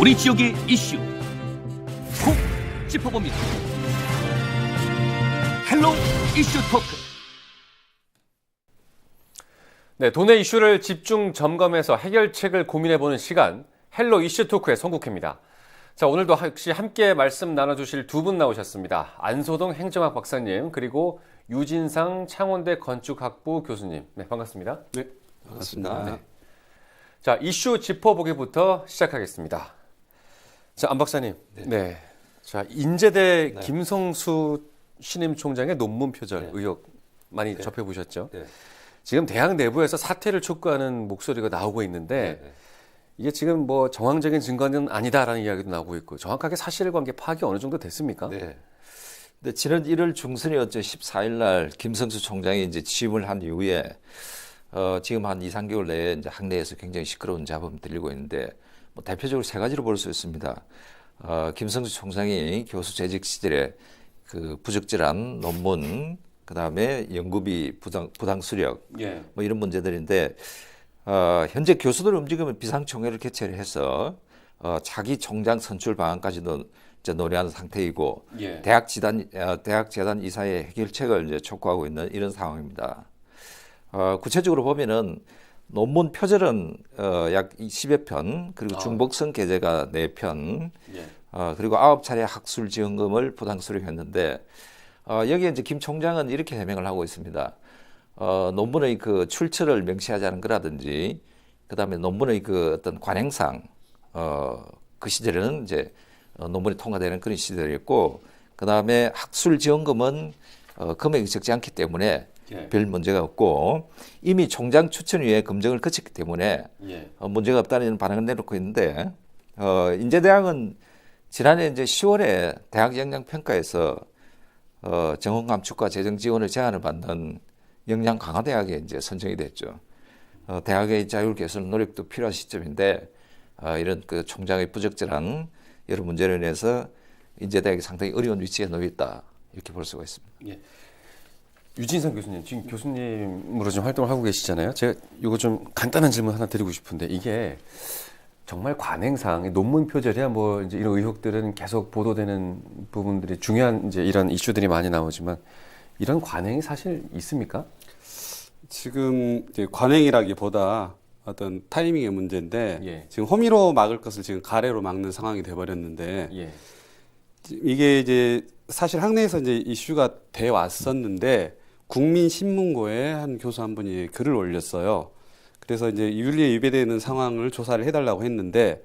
우리 지역의 이슈 콕 짚어봅니다. 헬로 이슈 토크. 네, 도내 이슈를 집중 점검해서 해결책을 고민해보는 시간, 헬로 이슈 토크의 송국회입니다. 자, 오늘도 역시 함께 말씀 나눠주실 두 분 나오셨습니다. 안소동 행정학 박사님, 그리고 유진상 창원대 건축학부 교수님. 네, 반갑습니다. 네, 반갑습니다. 네. 자, 이슈 짚어보기부터 시작하겠습니다. 자, 안 박사님. 네. 자, 인제대 김성수 신임 총장의 논문 표절 의혹 많이 접해보셨죠? 네. 지금 대학 내부에서 사퇴를 촉구하는 목소리가 나오고 있는데 이게 지금 뭐 정황적인 증거는 아니다라는 이야기도 나오고 있고 정확하게 사실관계 파악이 어느 정도 됐습니까? 네. 근데 지난 1월 중순이었죠. 14일 날 김성수 총장이 이제 취임을 한 이후에 지금 한 2, 3개월 내에 이제 학내에서 굉장히 시끄러운 잡음이 들리고 있는데 뭐 대표적으로 세 가지로 볼 수 있습니다. 김성수 총장이 교수 재직 시절에 그 부적절한 논문, 그 다음에 연구비 부당 수력, 뭐 이런 문제들인데 현재 교수들 움직이면 비상총회를 개최를 해서 자기 총장 선출 방안까지도 이제 논의하는 상태이고 대학재단 이사의 해결책을 이제 촉구하고 있는 이런 상황입니다. 구체적으로 보면은 논문 표절은 약 10여 편, 그리고 중복성 게재가 4편, 그리고 9차례 학술 지원금을 부당 수령했는데 여기에 이제 김 총장은 이렇게 해명을 하고 있습니다. 논문의 그 출처를 명시하지 않은 거라든지, 그 다음에 논문의 그 어떤 관행상, 그 시절에는 이제 논문이 통과되는 그런 시절이었고, 그 다음에 학술 지원금은 금액이 적지 않기 때문에 별 문제가 없고, 이미 총장 추천위에 검증을 거쳤기 때문에 문제가 없다는 반응을 내놓고 있는데, 인제대학은 지난해 이제 10월에 대학 역량 평가에서 정원 감축과 재정 지원을 제안을 받는 역량 강화 대학에 이제 선정이 됐죠. 대학의 자율 개선 노력도 필요한 시점인데 이런 그 총장의 부적절한 여러 문제로 인해서 인제대학이 상당히 어려운 위치에 놓여 있다 이렇게 볼 수가 있습니다. 유진상 교수님, 지금 교수님으로 좀 활동을 하고 계시잖아요. 제가 이거 좀 간단한 질문 하나 드리고 싶은데 이게 정말 관행상 논문 표절이야 뭐 이제 이런 의혹들은 계속 보도되는 부분들이 중요한 이제 이런 이슈들이 많이 나오지만 이런 관행이 사실 있습니까? 지금 이제 관행이라기보다 어떤 타이밍의 문제인데 지금 호미로 막을 것을 지금 가래로 막는 상황이 돼버렸는데 이게 이제 사실 학내에서 이제 이슈가 돼 왔었는데 국민신문고에 한 교수 한 분이 글을 올렸어요. 그래서 이제 윤리에 위배되는 상황을 조사를 해달라고 했는데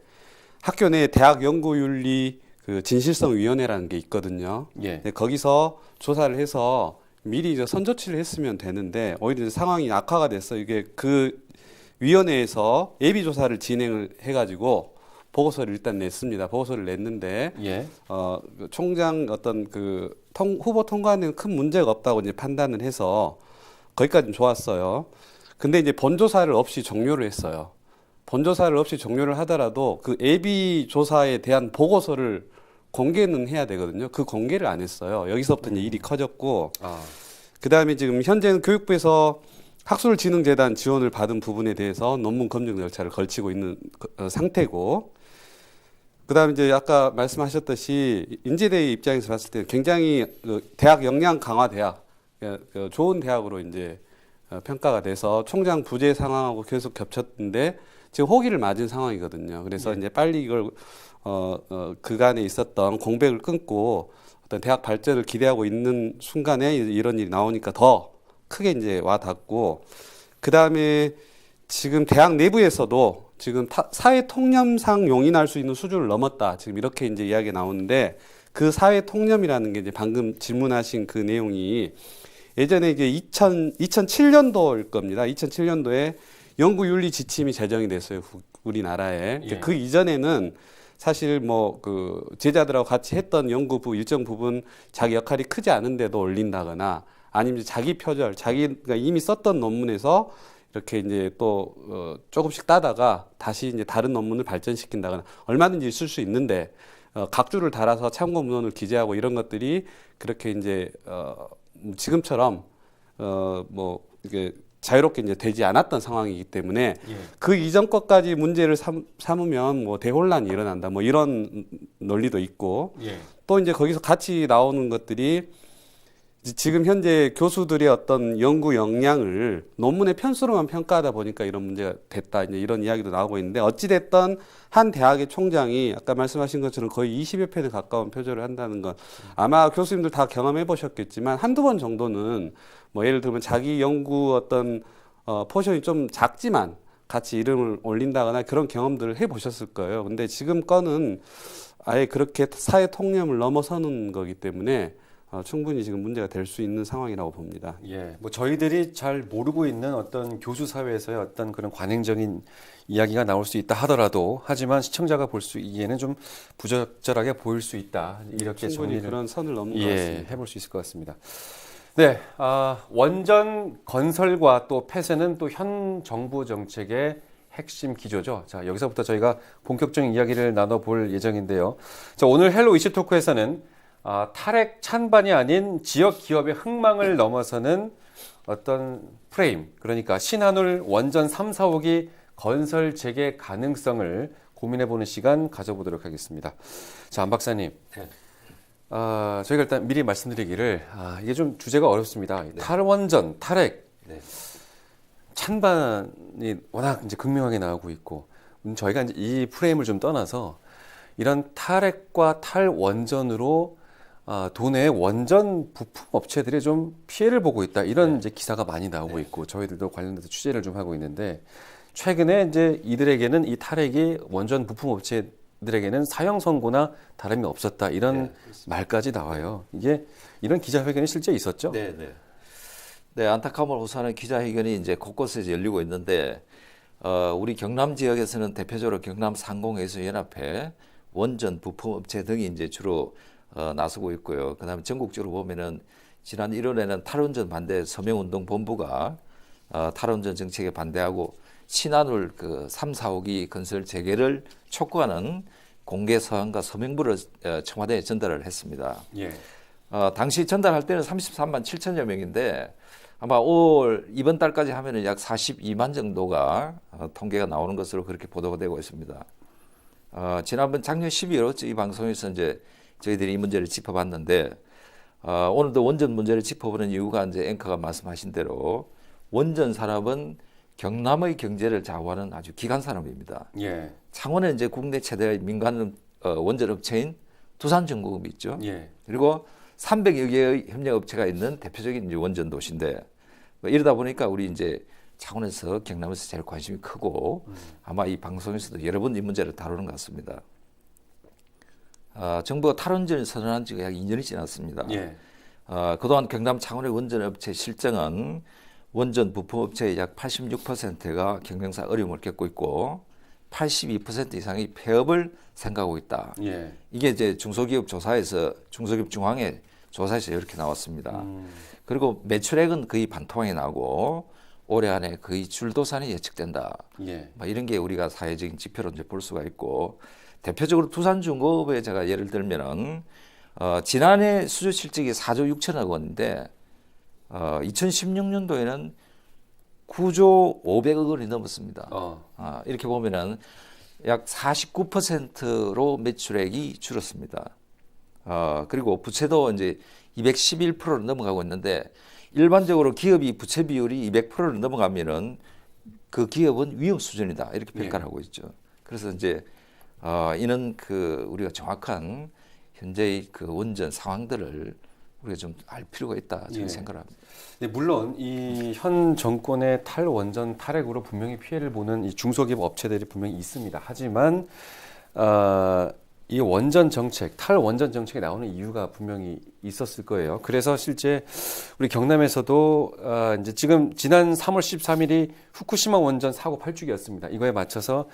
학교 내 대학 연구윤리 그 진실성위원회라는 게 있거든요. 근데 거기서 조사를 해서 미리 이제 선조치를 했으면 되는데 오히려 상황이 악화가 됐어. 이게 그 위원회에서 예비 조사를 진행을 해가지고 보고서를 일단 냈습니다. 보고서를 냈는데 총장 어떤 그 후보 통과에는 큰 문제가 없다고 이제 판단을 해서 거기까지는 좋았어요. 근데 이제 본조사를 없이 종료를 했어요. 본조사를 없이 종료를 하더라도 그 예비 조사에 대한 보고서를 공개는 해야 되거든요. 그 공개를 안 했어요. 여기서부터 이제 일이 커졌고, 그 다음에 지금 현재는 교육부에서 학술진흥재단 지원을 받은 부분에 대해서 논문 검증 절차를 걸치고 있는 상태고, 그 다음에 이제 아까 말씀하셨듯이 인제대의 입장에서 봤을 때 굉장히 대학 역량 강화 대학, 좋은 대학으로 이제 평가가 돼서 총장 부재 상황하고 계속 겹쳤는데 지금 호기를 맞은 상황이거든요. 그래서 이제 빨리 이걸 그간에 있었던 공백을 끊고 어떤 대학 발전을 기대하고 있는 순간에 이런 일이 나오니까 더 크게 이제 와 닿고, 그 다음에 지금 대학 내부에서도 지금 사회 통념상 용인할 수 있는 수준을 넘었다. 지금 이렇게 이제 이야기가 나오는데 그 사회 통념이라는 게 이제 방금 질문하신 그 내용이 예전에 이제 2007년도일 겁니다. 2007년도에 연구윤리 지침이 제정이 됐어요. 우리나라에. 그 이전에는 사실 뭐 그 제자들하고 같이 했던 연구부 일정 부분 자기 역할이 크지 않은데도 올린다거나 아니면 자기 표절, 자기가 이미 썼던 논문에서 이렇게 이제 또 조금씩 따다가 다시 이제 다른 논문을 발전시킨다거나 얼마든지 있을 수 있는데 각주를 달아서 참고 문헌을 기재하고 이런 것들이 그렇게 이제 지금처럼 뭐 이게 자유롭게 이제 되지 않았던 상황이기 때문에 예. 그 이전 것까지 문제를 삼으면 뭐 대혼란이 일어난다 뭐 이런 논리도 있고 예. 또 이제 거기서 같이 나오는 것들이 지금 현재 교수들의 어떤 연구 역량을 논문의 편수로만 평가하다 보니까 이런 문제가 됐다 이제 이런 이야기도 나오고 있는데 어찌 됐든 한 대학의 총장이 아까 말씀하신 것처럼 거의 20여 편에 가까운 표절을 한다는 건 아마 교수님들 다 경험해 보셨겠지만 한두 번 정도는 뭐 예를 들면 자기 연구 어떤 포션이 좀 작지만 같이 이름을 올린다거나 그런 경험들을 해 보셨을 거예요. 근데 지금 건은 아예 그렇게 사회 통념을 넘어서는 거기 때문에 충분히 지금 문제가 될 수 있는 상황이라고 봅니다. 예, 뭐 저희들이 잘 모르고 있는 어떤 교수 사회에서의 어떤 그런 관행적인 이야기가 나올 수 있다 하더라도 하지만 시청자가 볼 수 있기에는 좀 부적절하게 보일 수 있다 이렇게 충분히 정리를 그런 선을 넘은 것 같습니다. 해볼 수 있을 것 같습니다. 네, 원전 건설과 또 폐쇄는 또 현 정부 정책의 핵심 기조죠. 자, 여기서부터 저희가 본격적인 이야기를 나눠볼 예정인데요. 자, 오늘 헬로 이슈 토크에서는 탈핵 찬반이 아닌 지역 기업의 흥망을 넘어서는 어떤 프레임, 그러니까 신한울 원전 3, 4호기 건설 재개 가능성을 고민해보는 시간 가져보도록 하겠습니다. 자, 안 박사님. 네. 저희가 일단 미리 말씀드리기를 이게 좀 주제가 어렵습니다. 네. 탈원전, 탈핵, 네. 찬반이 워낙 이제 극명하게 나오고 있고 저희가 이제 이 프레임을 좀 떠나서 이런 탈핵과 탈원전으로 도내 원전 부품 업체들이 좀 피해를 보고 있다 이런 이제 기사가 많이 나오고 있고 저희들도 관련돼서 취재를 좀 하고 있는데 최근에 이제 이들에게는 이 탈핵이 원전 부품 업체들에게는 사형 선고나 다름이 없었다 이런 말까지 나와요. 이게 이런 기자회견이 실제 있었죠? 네, 안타까움을 호소하는 기자회견이 이제 곳곳에 열리고 있는데 우리 경남 지역에서는 대표적으로 경남 상공회수연합회, 원전 부품 업체 등이 이제 주로 나서고 있고요. 그다음에 전국적으로 보면은 지난 1월에는 탈원전 반대 서명운동본부가 탈원전 정책에 반대하고 신한울 그 3, 4호기 건설 재개를 촉구하는 공개 서한과 서명부를 청와대에 전달을 했습니다. 예. 당시 전달할 때는 33만 7천여 명인데 아마 이번 달까지 하면은 약 42만 정도가 통계가 나오는 것으로 그렇게 보도가 되고 있습니다. 지난번 작년 12월 이 방송에서 이제 저희들이 이 문제를 짚어봤는데 오늘도 원전 문제를 짚어보는 이유가 이제 앵커가 말씀하신 대로 원전 산업은 경남의 경제를 좌우하는 아주 기간 산업입니다. 예. 창원에 이제 국내 최대의 민간 원전 업체인 두산전구금이 있죠. 예. 그리고 300여 개의 협력 업체가 있는 대표적인 이제 원전 도시인데 이러다 보니까 우리 이제 창원에서 경남에서 제일 관심이 크고 아마 이 방송에서도 여러 번 이 문제를 다루는 것 같습니다. 정부가 탈원전을 선언한 지가 약 2년이 지났습니다. 예. 그동안 경남 창원의 원전 업체 실정은 원전 부품 업체의 약 86%가 경영상 어려움을 겪고 있고 82% 이상이 폐업을 생각하고 있다. 예. 이게 이제 중소기업 중앙회 조사에서 이렇게 나왔습니다. 그리고 매출액은 거의 반토막이 나고 올해 안에 거의 줄도산이 예측된다. 예. 이런 게 우리가 사회적인 지표로 이제 볼 수가 있고 대표적으로 두산중공업에 제가 예를 들면은 지난해 수주 실적이 4조 6천억 원인데 2016년도에는 9조 500억 원이 넘었습니다. 이렇게 보면은 약 49%로 매출액이 줄었습니다. 그리고 부채도 이제 211%를 넘어가고 있는데 일반적으로 기업이 부채 비율이 200%를 넘어가면은 그 기업은 위험 수준이다 이렇게 평가를 하고 있죠. 그래서 이제 이는 그 우리가 정확한 현재의 그 원전 상황들을 우리가 좀 알 필요가 있다 저는 생각을 합니다. 네, 물론 이 현 정권의 탈원전 탈핵으로 분명히 피해를 보는 이 중소기업 업체들이 분명히 있습니다. 하지만 이 원전 정책, 탈원전 정책에 나오는 이유가 분명히 있었을 거예요. 그래서 실제 우리 경남에서도 이제 지금 지난 3월 13일이 후쿠시마 원전 사고 8주기였습니다. 이거에 맞춰서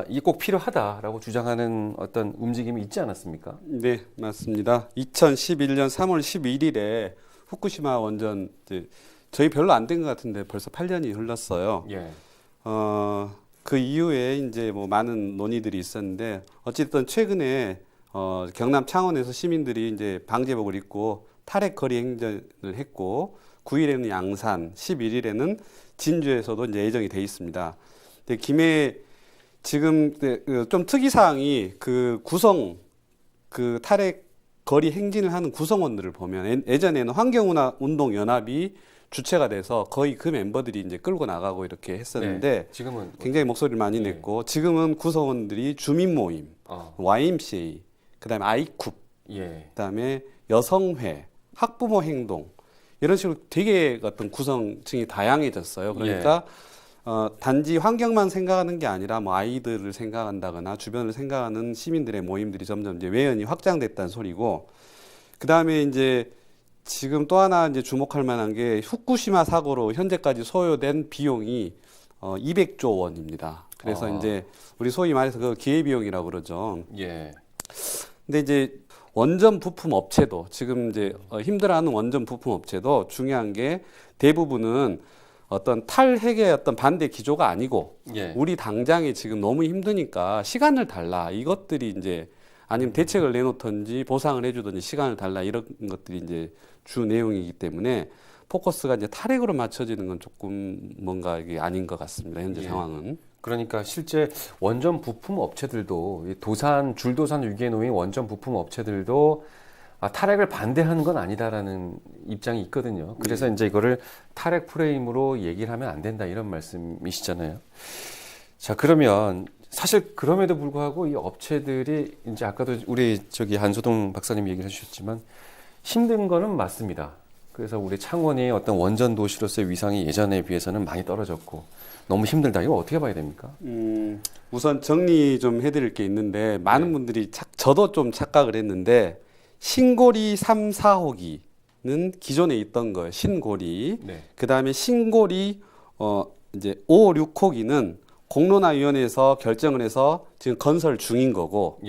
이게 꼭 필요하다라고 주장하는 어떤 움직임이 있지 않았습니까? 네, 맞습니다. 2011년 3월 11일에 후쿠시마 원전 저희 별로 안 된 것 같은데 벌써 8년이 흘렀어요. 예. 그 이후에 이제 뭐 많은 논의들이 있었는데 어쨌든 최근에 경남 창원에서 시민들이 이제 방제복을 입고 탈핵 거리 행진을 했고 9일에는 양산, 11일에는 진주에서도 이제 예정이 돼 있습니다. 근데 김해 지금 좀 특이사항이 그 구성 그 탈핵 거리 행진을 하는 구성원들을 보면 예전에는 환경운동연합이 주체가 돼서 거의 그 멤버들이 이제 끌고 나가고 이렇게 했었는데 네, 지금은 굉장히 목소리를 많이 냈고 지금은 구성원들이 주민모임, YMCA, 그다음에 아이쿱, 그다음에 여성회, 학부모 행동 이런 식으로 되게 어떤 구성층이 다양해졌어요. 그러니까 단지 환경만 생각하는 게 아니라 뭐 아이들을 생각한다거나 주변을 생각하는 시민들의 모임들이 점점 이제 외연이 확장됐다는 소리고, 그 다음에 이제 지금 또 하나 이제 주목할 만한 게 후쿠시마 사고로 현재까지 소요된 비용이 200조 원입니다. 그래서 이제 우리 소위 말해서 그 기회비용이라고 그러죠. 근데 이제 원전 부품 업체도 지금 이제 힘들어하는 원전 부품 업체도 중요한 게 대부분은 어떤 탈핵의 어떤 반대 기조가 아니고 우리 당장에 지금 너무 힘드니까 시간을 달라 이것들이 이제 아니면 대책을 내놓든지 보상을 해주든지 시간을 달라 이런 것들이 이제 주 내용이기 때문에 포커스가 이제 탈핵으로 맞춰지는 건 조금 뭔가 이게 아닌 것 같습니다. 현재 상황은. 그러니까 실제 원전 부품 업체들도 도산 줄도산 위기에 놓인 원전 부품 업체들도 탈핵을 반대하는 건 아니다라는 입장이 있거든요. 그래서 이제 이거를 탈핵 프레임으로 얘기를 하면 안 된다 이런 말씀이시잖아요. 자, 그러면 사실 그럼에도 불구하고 이 업체들이 이제 아까도 우리 한소동 박사님 얘기를 해주셨지만 힘든 거는 맞습니다. 그래서 우리 창원이 어떤 원전 도시로서의 위상이 예전에 비해서는 많이 떨어졌고 너무 힘들다. 이거 어떻게 봐야 됩니까? 우선 정리 좀 해드릴 게 있는데 많은 분들이 저도 좀 착각을 했는데 신고리 3, 4호기는 기존에 있던 거예요. 신고리. 그 다음에 신고리 이제 5, 6호기는 공론화위원회에서 결정을 해서 지금 건설 중인 거고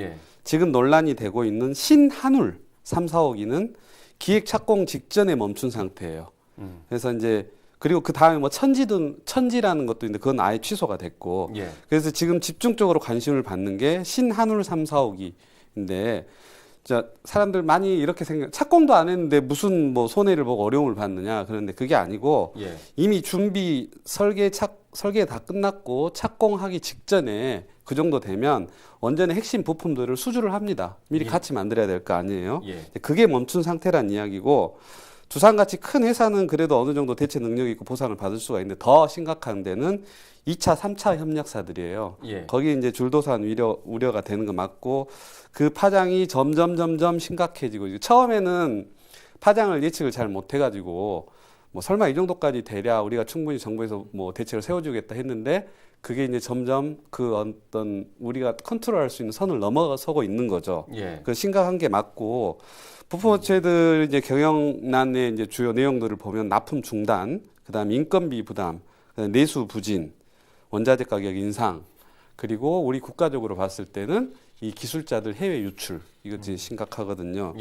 지금 논란이 되고 있는 신한울 3, 4호기는 기획 착공 직전에 멈춘 상태예요. 그래서 이제 그리고 그 다음에 뭐 천지라는 것도 있는데 그건 아예 취소가 됐고 그래서 지금 집중적으로 관심을 받는 게 신한울 3, 4호기인데 자, 사람들 많이 이렇게 착공도 안 했는데 무슨 뭐 손해를 보고 어려움을 받느냐 그런데 그게 아니고 이미 준비 설계 다 끝났고 착공하기 직전에 그 정도 되면 원전의 핵심 부품들을 수주를 합니다. 미리 같이 만들어야 될 거 아니에요. 그게 멈춘 상태란 이야기고 두산같이 큰 회사는 그래도 어느 정도 대체 능력이 있고 보상을 받을 수가 있는데 더 심각한 데는 2차, 3차 협력사들이에요. 거기 이제 줄도산 우려가 되는 거 맞고 그 파장이 점점 심각해지고 처음에는 파장을 예측을 잘 못해가지고 뭐 설마 이 정도까지 되랴 우리가 충분히 정부에서 뭐 대책을 세워주겠다 했는데 그게 이제 점점 그 어떤 우리가 컨트롤할 수 있는 선을 넘어서고 있는 거죠. 그 심각한 게 맞고 부품업체들 이제 경영난의 이제 주요 내용들을 보면 납품 중단, 그다음 인건비 부담, 그다음 내수 부진, 원자재 가격 인상, 그리고 우리 국가적으로 봤을 때는 이 기술자들 해외 유출 이것이 심각하거든요.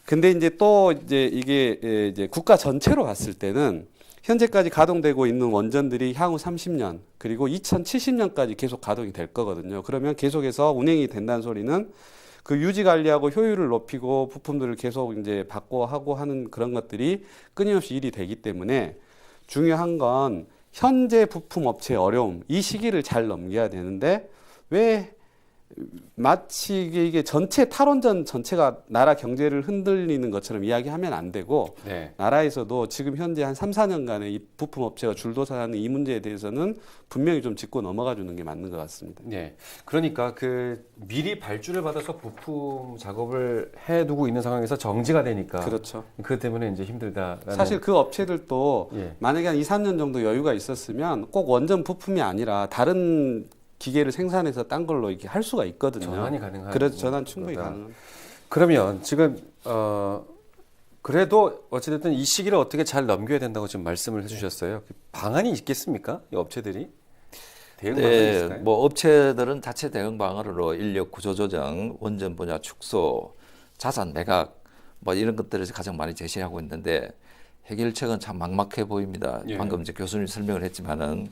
근데 이제 또 이게 이제 국가 전체로 봤을 때는 현재까지 가동되고 있는 원전들이 향후 30년 그리고 2070년까지 계속 가동이 될 거거든요. 그러면 계속해서 운행이 된다는 소리는 그 유지 관리하고 효율을 높이고 부품들을 계속 이제 바꿔하고 하는 그런 것들이 끊임없이 일이 되기 때문에 중요한 건 현재 부품 업체의 어려움, 이 시기를 잘 넘겨야 되는데 왜 마치 이게 전체 탈원전 전체가 나라 경제를 흔들리는 것처럼 이야기하면 안 되고 나라에서도 지금 현재 한 3, 4년간의 이 부품 업체가 줄도사하는 이 문제에 대해서는 분명히 좀 짚고 넘어가 주는 게 맞는 것 같습니다. 그러니까 그 미리 발주를 받아서 부품 작업을 해두고 있는 상황에서 정지가 되니까 그렇죠. 그것 때문에 이제 힘들다라는 사실 그 업체들도 만약에 한 2, 3년 정도 여유가 있었으면 꼭 원전 부품이 아니라 다른 기계를 생산해서 딴 걸로 이렇게 할 수가 있거든요. 전환이 가능한. 그래서 전환 충분히 가능합니다. 그러면 지금 그래도 어찌됐든 이 시기를 어떻게 잘 넘겨야 된다고 지금 말씀을 해주셨어요. 방안이 있겠습니까? 이 업체들이 대응 방안이 있을까요? 뭐 업체들은 자체 대응 방안으로 인력 구조 조정, 원전 분야 축소, 자산 매각 뭐 이런 것들을 가장 많이 제시하고 있는데 해결책은 참 막막해 보입니다. 방금 이제 교수님 설명을 했지만은.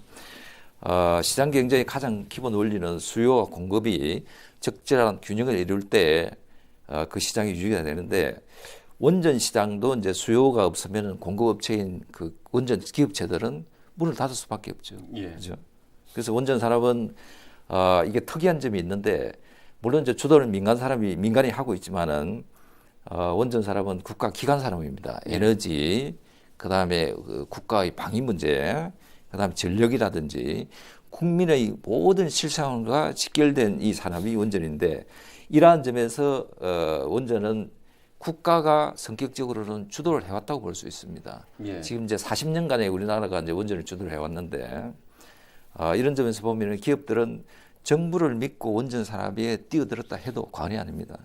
시장 경제의 가장 기본 원리는 수요와 공급이 적절한 균형을 이룰 때 그 시장이 유지가 되는데 원전 시장도 이제 수요가 없으면 공급업체인 그 원전 기업체들은 문을 닫을 수밖에 없죠. 예. 그죠? 그래서 원전 산업은 이게 특이한 점이 있는데 물론 이제 주도는 민간이 하고 있지만은 원전 산업은 국가 기관 산업입니다. 에너지, 그다음에 그 국가의 방위 문제, 그다음에 전력이라든지 국민의 모든 실생활과 직결된 이 산업이 원전인데 이러한 점에서 원전은 국가가 성격적으로는 주도를 해왔다고 볼 수 있습니다. 예. 지금 이제 40년간에 우리나라가 이제 원전을 주도를 해왔는데 이런 점에서 보면 기업들은 정부를 믿고 원전 산업에 뛰어들었다 해도 과언이 아닙니다.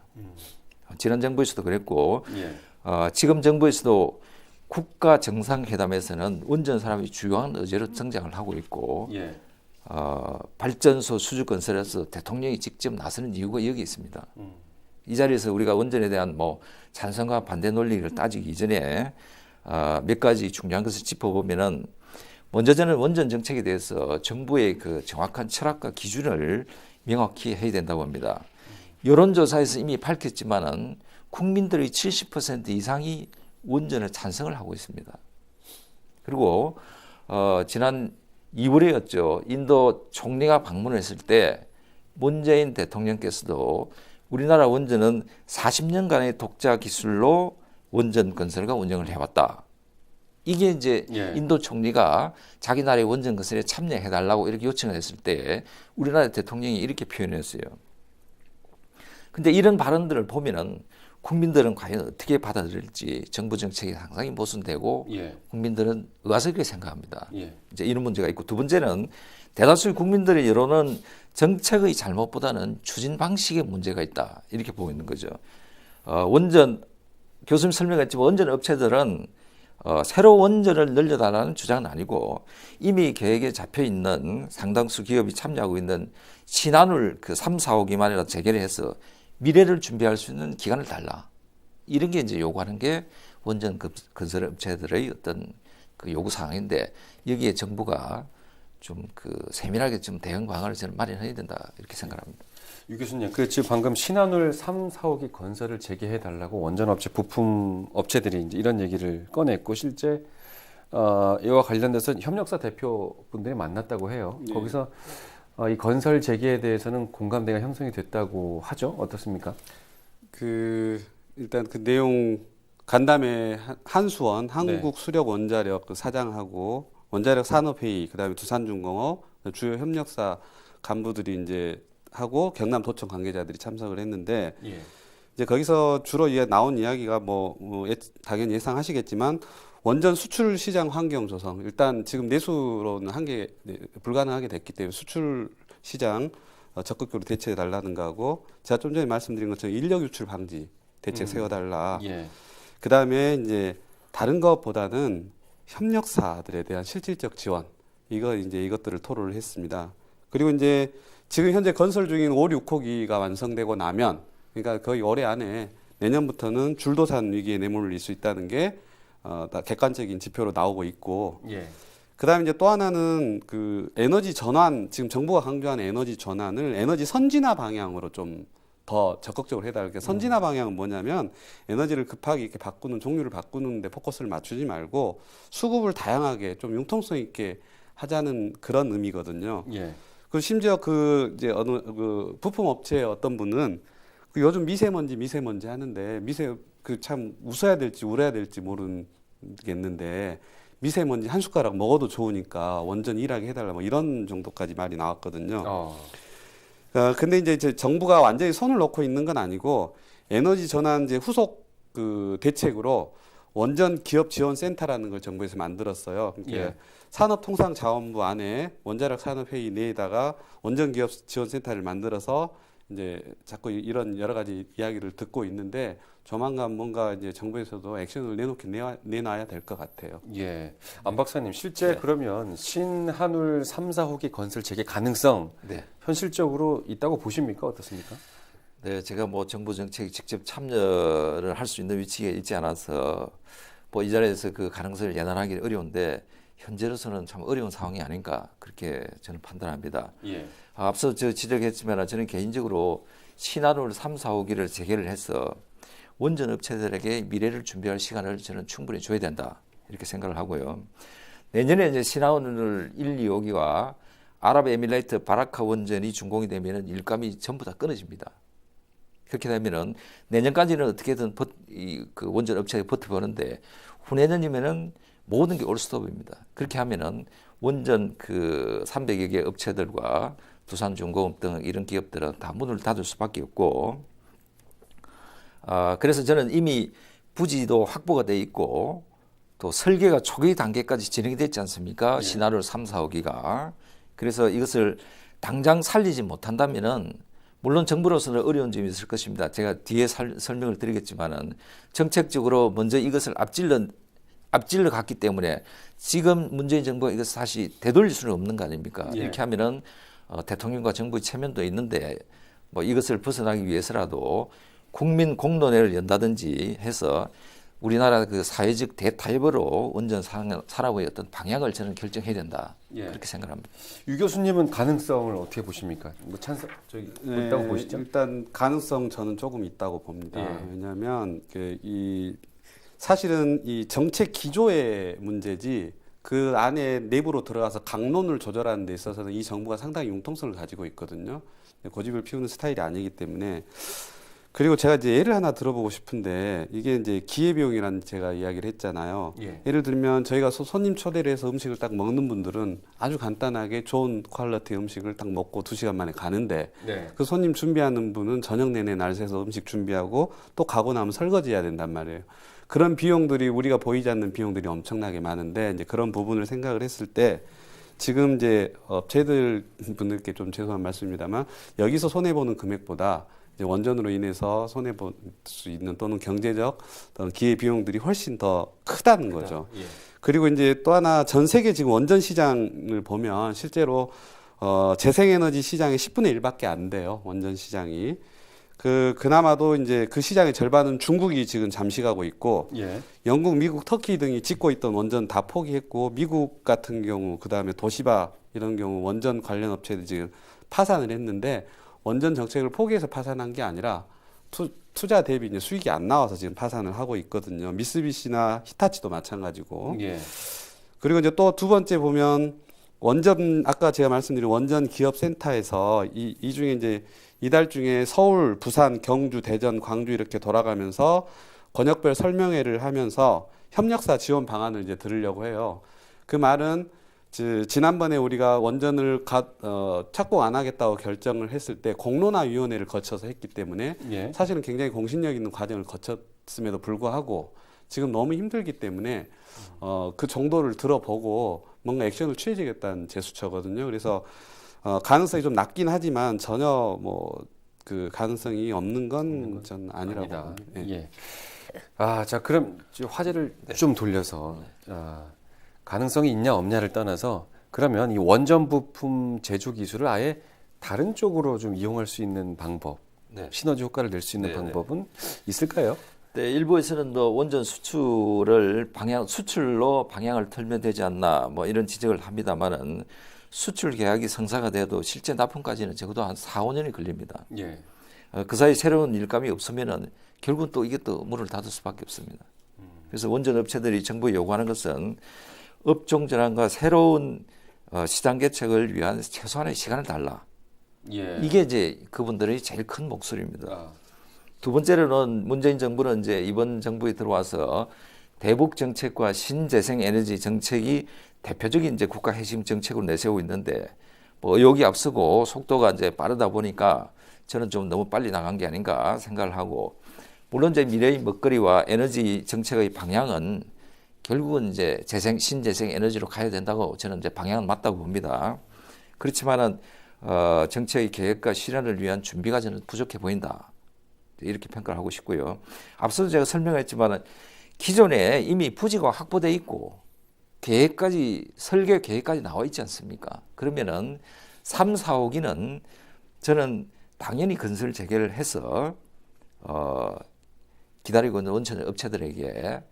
지난 정부에서도 그랬고 예. 지금 정부에서도 국가 정상회담에서는 원전 산업이 주요한 의제로 등장을 하고 있고 예. 발전소 수주 건설에서 대통령이 직접 나서는 이유가 여기 있습니다. 이 자리에서 우리가 원전에 대한 뭐 찬성과 반대 논리를 따지기 이전에 몇 가지 중요한 것을 짚어보면은 먼저 저는 원전 정책에 대해서 정부의 그 정확한 철학과 기준을 명확히 해야 된다고 합니다. 여론조사에서 이미 밝혔지만은 국민들의 70% 이상이 원전을 찬성을 하고 있습니다. 그리고 지난 2월에였죠. 인도 총리가 방문했을 때 문재인 대통령께서도 우리나라 원전은 40년간의 독자 기술로 원전 건설과 운영을 해왔다. 이게 이제 예. 인도 총리가 자기 나라의 원전 건설에 참여해달라고 이렇게 요청을 했을 때 우리나라 대통령이 이렇게 표현했어요. 근데 이런 발언들을 보면은 국민들은 과연 어떻게 받아들일지 정부 정책이 상당히 모순되고 예. 국민들은 의아스럽게 생각합니다. 예. 이제 이런 문제가 있고 두 번째는 대다수의 국민들의 여론은 정책의 잘못보다는 추진 방식에 문제가 있다 이렇게 보고 있는 거죠. 원전 교수님 설명했지만 원전 업체들은 새로 원전을 늘려달라는 주장은 아니고 이미 계획에 잡혀 있는 상당수 기업이 참여하고 있는 신한울 그 3, 4호기만이라도 재개를 해서 미래를 준비할 수 있는 기간을 달라. 이런 게 이제 요구하는 게 원전 건설 업체들의 어떤 그 요구 사항인데 여기에 정부가 좀 그 세밀하게 좀 대응 방안을 저는 마련해야 된다 이렇게 생각합니다. 유 교수님, 그 지금 방금 신한울 3, 4호기 건설을 재개해 달라고 원전업체 부품 업체들이 이제 이런 얘기를 꺼냈고 실제 이와 관련돼서 협력사 대표분들이 만났다고 해요. 예. 거기서 이 건설 재개에 대해서는 공감대가 형성이 됐다고 하죠. 어떻습니까? 일단 그 내용 간담회 한수원 네. 한국수력원자력 그 사장하고 원자력 산업회의 그다음에 두산중공업 주요 협력사 간부들이 이제 하고 경남도청 관계자들이 참석을 했는데 예. 이제 거기서 주로 나온 이야기가 당연히 예상하시겠지만 원전 수출 시장 환경 조성 일단 지금 내수로는 불가능하게 됐기 때문에 수출 시장 적극적으로 대처해 달라는 거하고 제가 좀 전에 말씀드린 것처럼 인력 유출 방지 대책 세워달라. 예. 그 다음에 이제 다른 것보다는 협력사들에 대한 실질적 지원 이것들을 토론을 했습니다. 그리고 이제 지금 현재 건설 중인 5, 6호기가 완성되고 나면 그러니까 거의 올해 안에 내년부터는 줄도산 위기에 내몰릴 수 있다는 게 다 객관적인 지표로 나오고 있고 예. 그다음에 이제 또 하나는 그 에너지 전환 지금 정부가 강조하는 에너지 전환을 에너지 선진화 방향으로 좀 더 적극적으로 해달라. 선진화 방향은 뭐냐면 에너지를 급하게 이렇게 종류를 바꾸는데 포커스를 맞추지 말고 수급을 다양하게 좀 융통성 있게 하자는 그런 의미거든요. 예. 그 심지어 이제 어느 그 부품 업체의 어떤 분은 그 요즘 미세먼지 하는데 참 웃어야 될지 울어야 될지 모르겠는데 미세먼지 한 숟가락 먹어도 좋으니까 원전 일하게 해달라 뭐 이런 정도까지 말이 나왔거든요. 근데 이제 정부가 완전히 손을 놓고 있는 건 아니고 에너지 전환 이제 후속 그 대책으로 원전 기업 지원 센터라는 걸 정부에서 만들었어요. 그러니까 예. 산업통상자원부 안에 원자력 산업회의 내에다가 원전 기업 지원 센터를 만들어서 이제 자꾸 이런 여러 가지 이야기를 듣고 있는데 조만간 뭔가 이제 정부에서도 액션을 내놔야 될 것 같아요. 예. 안 박사님, 실제 그러면 신한울 3, 4호기 건설 재개 가능성 현실적으로 있다고 보십니까? 어떻습니까? 네, 제가 뭐 정부 정책에 직접 참여를 할 수 있는 위치에 있지 않아서 뭐 이 자리에서 그 가능성을 예단하기 어려운데 현재로서는 참 어려운 상황이 아닌가 그렇게 저는 판단합니다. 예. 앞서 지적했지만 저는 개인적으로 신한울 3, 4호기를 재개를 해서 원전 업체들에게 미래를 준비할 시간을 저는 충분히 줘야 된다 이렇게 생각을 하고요. 내년에 이제 신화원을 1, 2호기와 아랍에미레이트 바라카 원전이 준공이 되면은 일감이 전부 다 끊어집니다. 그렇게 되면은 내년까지는 어떻게든 그 원전 업체에 버텨보는데 후내년이면은 모든 게 올스톱입니다. 그렇게 하면은 원전 그 300여 개 업체들과 두산중공업 등 이런 기업들은 다 문을 닫을 수밖에 없고, 그래서 저는 이미 부지도 확보가 돼 있고 또 설계가 초기 단계까지 진행이 됐지 않습니까? 네. 시나리오 3, 4호기가. 그래서 이것을 당장 살리지 못한다면은 물론 정부로서는 어려운 점이 있을 것입니다. 제가 뒤에 설명을 드리겠지만은 정책적으로 먼저 이것을 앞질러 갔기 때문에 지금 문재인 정부가 이것을 다시 되돌릴 수는 없는 거 아닙니까? 예. 이렇게 하면은 대통령과 정부의 체면도 있는데 뭐 이것을 벗어나기 위해서라도 국민 공론회를 연다든지 해서 우리나라 그 사회적 대타협으로 원전 산업의 어떤 방향을 저는 결정해야 된다. 예. 그렇게 생각합니다. 유 교수님은 가능성을 어떻게 보십니까? 뭐 있다고 보시죠? 일단 가능성 저는 조금 있다고 봅니다. 예. 왜냐하면 사실은 이 정책 기조의 문제지 그 안에 내부로 들어가서 강론을 조절하는 데 있어서는 이 정부가 상당히 융통성을 가지고 있거든요. 고집을 피우는 스타일이 아니기 때문에. 그리고 제가 이제 예를 하나 들어보고 싶은데 이게 이제 기회비용이라는 제가 이야기를 했잖아요. 예. 예를 들면 저희가 손님 초대를 해서 음식을 딱 먹는 분들은 아주 간단하게 좋은 퀄리티 음식을 딱 먹고 2시간 만에 가는데 네. 그 손님 준비하는 분은 저녁 내내 날 새서 음식 준비하고 또 가고 나면 설거지 해야 된단 말이에요. 그런 비용들이 우리가 보이지 않는 비용들이 엄청나게 많은데 이제 그런 부분을 생각을 했을 때 지금 이제 업체들 분들께 좀 죄송한 말씀입니다만 여기서 손해보는 금액보다 이제 원전으로 인해서 손해볼 수 있는 또는 경제적 또는 기회 비용들이 훨씬 더 크다는 거죠. 예. 그리고 이제 또 하나 전 세계 지금 원전 시장을 보면 실제로 재생에너지 시장의 10분의 1밖에 안 돼요. 원전 시장이. 그나마도 이제 그 시장의 절반은 중국이 지금 잠식하고 있고, 예. 영국, 미국, 터키 등이 짓고 있던 원전 다 포기했고, 미국 같은 경우, 그 다음에 도시바 이런 경우 원전 관련 업체들이 지금 파산을 했는데, 원전 정책을 포기해서 파산한 게 아니라 투자 대비 이제 수익이 안 나와서 지금 파산을 하고 있거든요. 미쓰비시나 히타치도 마찬가지고. 예. 그리고 이제 또 두 번째 보면 원전 아까 제가 말씀드린 원전 기업 센터에서 이 중에 이제 이달 중에 서울, 부산, 경주, 대전, 광주 이렇게 돌아가면서 권역별 설명회를 하면서 협력사 지원 방안을 이제 들으려고 해요. 그 말은 지난번에 우리가 원전을 착공 안 하겠다고 결정을 했을 때 공론화위원회를 거쳐서 했기 때문에 예. 사실은 굉장히 공신력 있는 과정을 거쳤음에도 불구하고 지금 너무 힘들기 때문에 그 정도를 들어보고 뭔가 액션을 취해지겠다는 제스처거든요. 그래서 가능성이 좀 낮긴 하지만 전혀 뭐 그 가능성이 없는 건 전 아니라고 봅니다. 예. 자 그럼 화제를 좀 돌려서 가능성이 있냐 없냐를 떠나서 그러면 이 원전 부품 제조 기술을 아예 다른 쪽으로 좀 이용할 수 있는 방법, 네. 시너지 효과를 낼 수 있는 방법은 있을까요? 네, 일부에서는 원전 수출로 방향을 틀면 되지 않나 뭐 이런 지적을 합니다만은 수출 계약이 성사가 돼도 실제 납품까지는 적어도 한 4, 5년이 걸립니다. 예. 그 사이 새로운 일감이 없으면은 결국은 또 이게 또 문을 닫을 수밖에 없습니다. 그래서 원전 업체들이 정부에 요구하는 것은 업종 전환과 새로운 시장 개척을 위한 최소한의 시간을 달라. 예. 이게 이제 그분들의 제일 큰 목소리입니다. 두 번째로는 문재인 정부는 이제 이번 정부에 들어와서 대북 정책과 신재생 에너지 정책이 대표적인 이제 국가 핵심 정책으로 내세우고 있는데 뭐 의욕이 앞서고 속도가 이제 빠르다 보니까 저는 좀 너무 빨리 나간 게 아닌가 생각을 하고, 물론 이제 미래의 먹거리와 에너지 정책의 방향은 결국은 이제 신재생 에너지로 가야 된다고 저는 이제 방향은 맞다고 봅니다. 그렇지만은 정책의 계획과 실현을 위한 준비가 저는 부족해 보인다. 이렇게 평가를 하고 싶고요. 앞서도 제가 설명했지만 기존에 이미 부지가 확보돼 있고 설계 계획까지 나와 있지 않습니까? 그러면은 3, 4호기는 저는 당연히 건설 재개를 해서 기다리고 있는 원천 업체들에게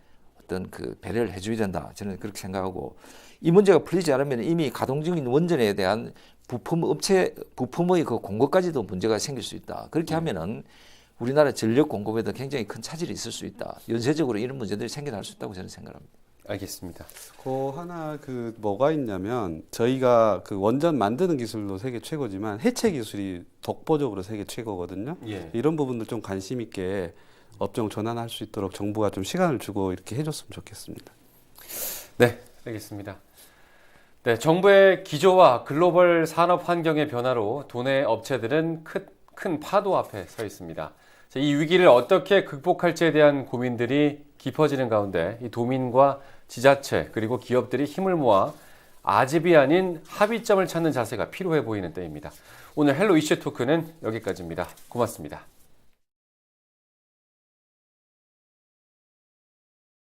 어떤 그 배려를 해줘야 된다. 저는 그렇게 생각하고, 이 문제가 풀리지 않으면 이미 가동 중인 원전에 대한 부품의 그 공급까지도 문제가 생길 수 있다. 그렇게 하면은 우리나라 전력 공급에도 굉장히 큰 차질이 있을 수 있다. 연쇄적으로 이런 문제들이 생겨날 수 있다고 저는 생각합니다. 알겠습니다. 그 하나 그 뭐가 있냐면 저희가 그 원전 만드는 기술도 세계 최고지만 해체 기술이 독보적으로 세계 최고거든요. 예. 이런 부분들 좀 관심 있게 업종 전환할 수 있도록 정부가 좀 시간을 주고 이렇게 해줬으면 좋겠습니다. 네, 알겠습니다. 네, 정부의 기조와 글로벌 산업 환경의 변화로 도내 업체들은 큰 파도 앞에 서 있습니다. 이 위기를 어떻게 극복할지에 대한 고민들이 깊어지는 가운데 이 도민과 지자체 그리고 기업들이 힘을 모아 아집이 아닌 합의점을 찾는 자세가 필요해 보이는 때입니다. 오늘 헬로 이슈 토크는 여기까지입니다. 고맙습니다.